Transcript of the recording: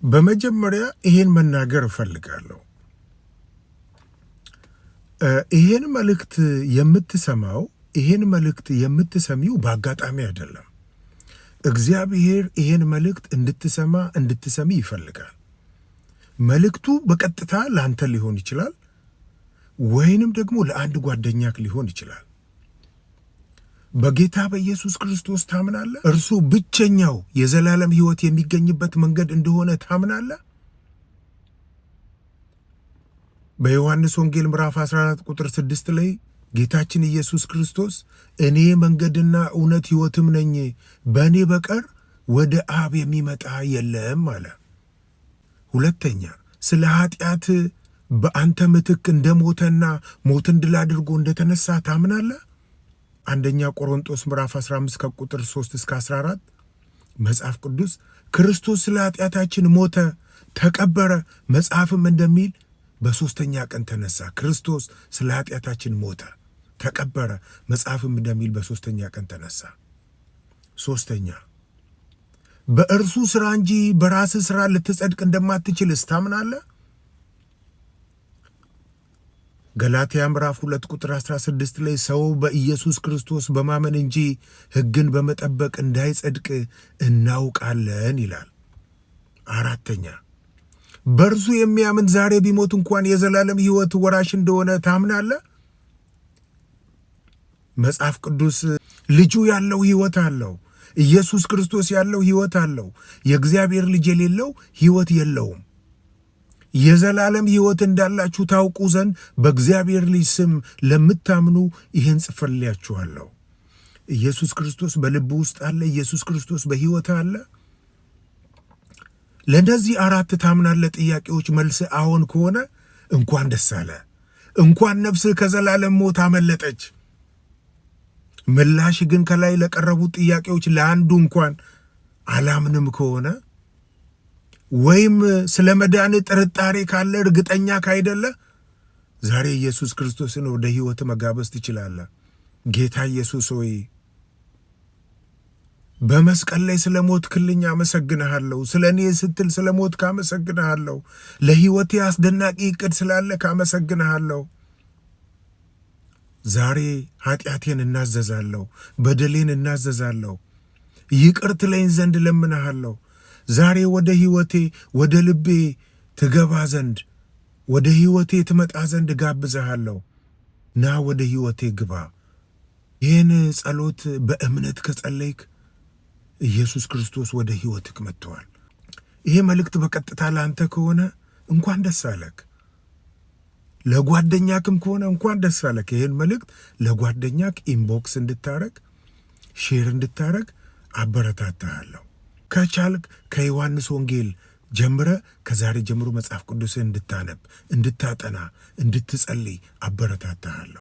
በመጀመሪያ ይሄን መናገር እፈልጋለሁ። ይሄን መልእክት የምትሰሚው በአጋጣሚ አይደለም። እግዚአብሔር ይሄን መልእክት እንድትሰሚ ይፈልጋል። መልእክቱ በቀጥታ ለአንተ ሊሆን ይችላል፣ ወይንም ደግሞ ለአንድ ጓደኛክ ሊሆን ይችላል። በጌታ በኢየሱስ ክርስቶስ ታምናለህ? እርሱ ብቸኛው የዘላለም ሕይወት የሚገኝበት መንገድ እንደሆነ ታምናለህ? በዮሐንስ ወንጌል ምዕራፍ 14 ቁጥር 6 ላይ ጌታችን ኢየሱስ ክርስቶስ እኔ መንገድና እውነት ሕይወትም ነኝ፣ በእኔ በቀር ወደ አብ የሚመጣ የለም አለ። ሁለተኛ ስለ ኃጢአት በአንተ ምትክ እንደሞተና ሞትን ድል አድርጎ እንደተነሳ ታምናለህ? አንደኛ ቆሮንቶስ ምዕራፍ 15 ከቁጥር 3 እስከ 14 መጽሐፍ ቅዱስ ክርስቶስ ስለ ኃጢአታችን ሞተ፣ ተቀበረ፣ መጽሐፍም እንደሚል በሦስተኛ ቀን ተነሳ። ክርስቶስ ስለ ኃጢአታችን ሞተ፣ ተቀበረ፣ መጽሐፍም እንደሚል በሦስተኛ ቀን ተነሳ። ሦስተኛ በእርሱ ሥራ እንጂ በራስህ ሥራ ልትጸድቅ እንደማትችልስ ታምናለህ? ገላትያ ምዕራፍ 2 ቁጥር 16 ላይ ሰው በኢየሱስ ክርስቶስ በማመን እንጂ ሕግን በመጠበቅ እንዳይጸድቅ እናውቃለን ይላል። አራተኛ በእርሱ የሚያምን ዛሬ ቢሞት እንኳን የዘላለም ሕይወት ወራሽ እንደሆነ ታምናለህ? መጽሐፍ ቅዱስ ልጁ ያለው ሕይወት አለው፣ ኢየሱስ ክርስቶስ ያለው ሕይወት አለው፣ የእግዚአብሔር ልጅ የሌለው ሕይወት የለውም። የዘላለም ሕይወት እንዳላችሁ ታውቁ ዘንድ በእግዚአብሔር ልጅ ስም ለምታምኑ ይህን ጽፌላችኋለሁ። ኢየሱስ ክርስቶስ በልብ ውስጥ አለ። ኢየሱስ ክርስቶስ በሕይወት አለ። ለእነዚህ አራት ታምናለህ ጥያቄዎች መልስ አዎን ከሆነ እንኳን ደስ አለ። እንኳን ነፍስህ ከዘላለም ሞት አመለጠች። ምላሽ ግን ከላይ ለቀረቡት ጥያቄዎች ለአንዱ እንኳን አላምንም ከሆነ ወይም ስለ መዳን ጥርጣሬ ካለ እርግጠኛ ካይደለ ዛሬ ኢየሱስ ክርስቶስን ወደ ሕይወት መጋበዝ ትችላለህ። ጌታ ኢየሱስ ሆይ በመስቀል ላይ ስለ ሞትክልኝ አመሰግንሃለሁ። ስለ እኔ ስትል ስለ ሞትክ አመሰግንሃለሁ። ለሕይወቴ አስደናቂ ዕቅድ ስላለህ አመሰግንሃለሁ። ዛሬ ኃጢአቴን እናዘዛለሁ፣ በደሌን እናዘዛለሁ። ይቅር ትለኝ ዘንድ ለምንሃለሁ። ዛሬ ወደ ሕይወቴ ወደ ልቤ ትገባ ዘንድ ወደ ሕይወቴ ትመጣ ዘንድ ጋብዘሃለሁ። ና ወደ ሕይወቴ ግባ። ይህን ጸሎት በእምነት ከጸለይክ ኢየሱስ ክርስቶስ ወደ ሕይወትክ መጥተዋል። ይሄ መልእክት በቀጥታ ለአንተ ከሆነ እንኳን ደስ አለክ። ለጓደኛክም ከሆነ እንኳን ደስ አለክ። ይህን መልእክት ለጓደኛክ ኢንቦክስ እንድታረግ ሼር እንድታረግ አበረታታሃለሁ። ከቻልክ ከዮሐንስ ወንጌል ጀምረ ከዛሬ ጀምሮ መጽሐፍ ቅዱስን እንድታነብ፣ እንድታጠና፣ እንድትጸልይ አበረታታሃለሁ።